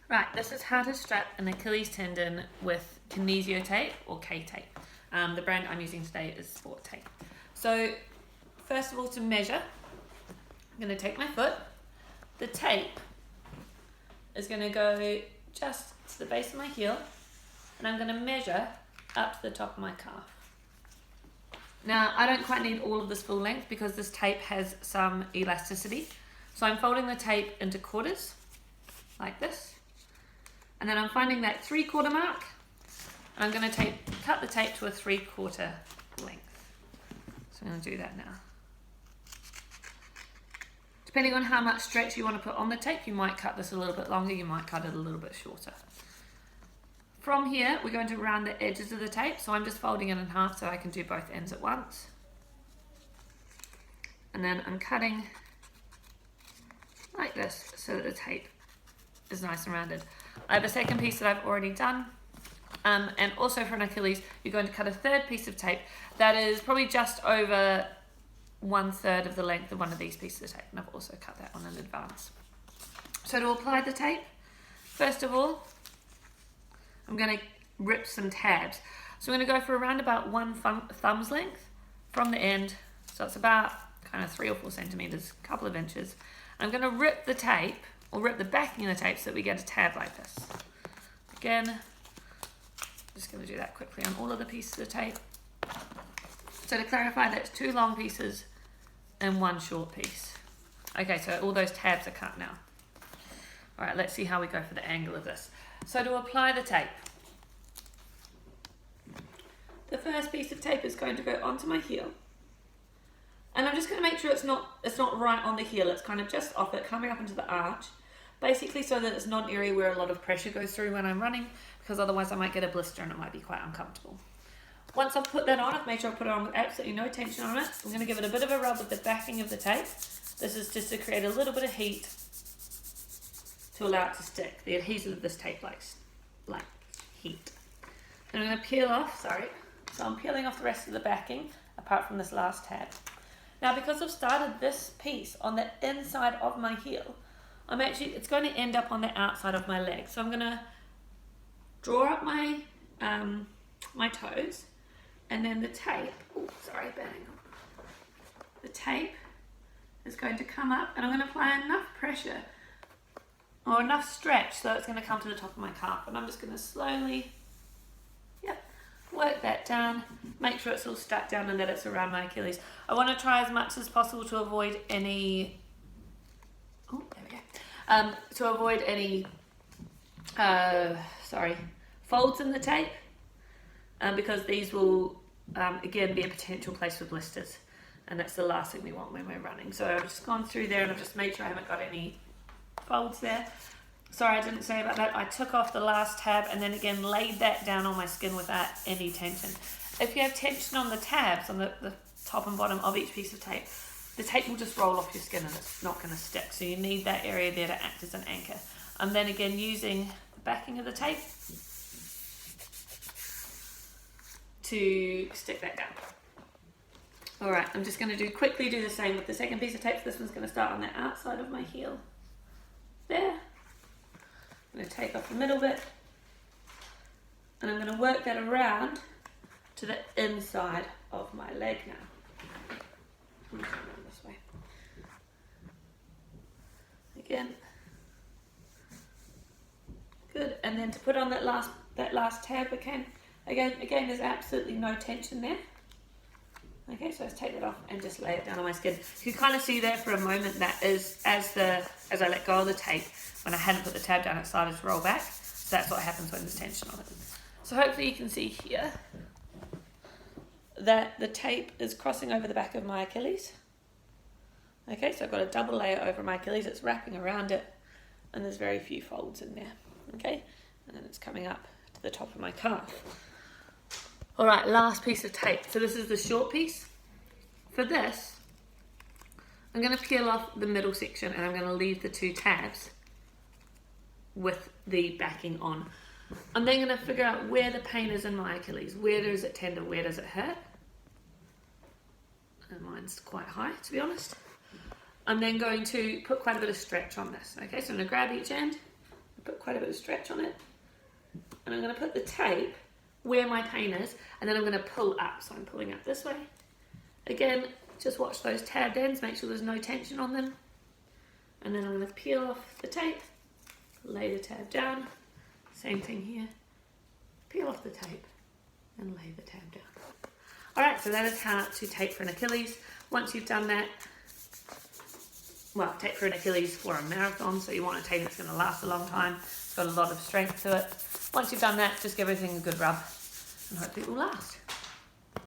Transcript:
Right, this is how to strap an Achilles tendon with kinesio tape or K tape. The brand I'm using today is Sport Tape. So, first of all, to measure, I'm going to take my foot. The tape is going to go just to the base of my heel, and I'm going to measure up to the top of my calf. Now, I don't quite need all of this full length because this tape has some elasticity. So I'm folding the tape into quarters, like this. And then I'm finding that 3/4 mark, and I'm going to cut the tape to a 3/4 length. So I'm going to do that now. Depending on how much stretch you want to put on the tape, you might cut this a little bit longer, you might cut it a little bit shorter. From here, we're going to round the edges of the tape, so I'm just folding it in half so I can do both ends at once. And then I'm cutting like this so that the tape is nice and rounded. I have a second piece that I've already done, and also for an Achilles, you're going to cut a third piece of tape that is probably just over 1/3 of the length of one of these pieces of tape, and I've also cut that one in advance. So to apply the tape, first of all, I'm going to rip some tabs. So I'm going to go for around about one thumb's length from the end, so it's about kind of 3 or 4 centimeters, a couple of inches. I'm going to rip the tape, or rip the backing of the tape so that we get a tab like this. Again, just going to do that quickly on all of the pieces of tape. So to clarify, that's 2 long pieces and 1 short piece. Okay, so all those tabs are cut now. All right, let's see how we go for the angle of this. So to apply the tape, the first piece of tape is going to go onto my heel. And I'm just going to make sure it's not right on the heel, it's kind of just off it, coming up into the arch. Basically so that it's not an area where a lot of pressure goes through when I'm running, because otherwise I might get a blister and it might be quite uncomfortable. Once I've put that on, I've made sure I put it on with absolutely no tension on it. I'm going to give it a bit of a rub with the backing of the tape. This is just to create a little bit of heat to allow it to stick. The adhesive of this tape likes heat. And I'm going to peel off, so I'm peeling off the rest of the backing, apart from this last tab. Now, because I've started this piece on the inside of my heel, it's going to end up on the outside of my leg. So I'm going to draw up my my toes, and then the tape, the tape is going to come up, and I'm going to apply enough pressure or enough stretch so it's going to come to the top of my calf, and I'm just going to slowly work that down, make sure it's all stuck down and that it's around my Achilles. I want to try as much as possible to avoid any folds in the tape, because these will again be a potential place for blisters, and that's the last thing we want when we're running. So I've just gone through there and I've just made sure I haven't got any folds there. Sorry, I didn't say about that. I took off the last tab and then again laid that down on my skin without any tension. If you have tension on the tabs, on the top and bottom of each piece of tape, the tape will just roll off your skin and it's not going to stick. So you need that area there to act as an anchor. I'm then again using the backing of the tape to stick that down. Alright, I'm just going to quickly do the same with the second piece of tape. So this one's going to start on the outside of my heel. There. I'm going to take off the middle bit, and I'm going to work that around to the inside of my leg now. I'm going this way. Again. Good. And then to put on that last tab again, there's absolutely no tension there. Okay, so let's take that off and just lay it down on my skin. You can kind of see there for a moment that as I let go of the tape, when I hadn't put the tab down, it started to roll back. So that's what happens when there's tension on it. So hopefully you can see here that the tape is crossing over the back of my Achilles. Okay, so I've got a double layer over my Achilles. It's wrapping around it, and there's very few folds in there. Okay, and then it's coming up to the top of my calf. All right, last piece of tape. So this is the short piece. For this, I'm going to peel off the middle section and I'm going to leave the 2 tabs with the backing on. I'm then going to figure out where the pain is in my Achilles. Where does it tender? Where does it hurt? And mine's quite high, to be honest. I'm then going to put quite a bit of stretch on this. Okay, so I'm going to grab each end, put quite a bit of stretch on it. And I'm going to put the tape where my pain is, and then I'm going to pull up. So I'm pulling up this way. Again, just watch those tabbed ends, make sure there's no tension on them. And then I'm going to peel off the tape, lay the tab down. Same thing here. Peel off the tape and lay the tab down. Alright, so that is how to tape for an Achilles. Once you've done that, well, tape for an Achilles for a marathon, so you want a tape that's going to last a long time. It's got a lot of strength to it. Once you've done that, just give everything a good rub and hopefully it will last.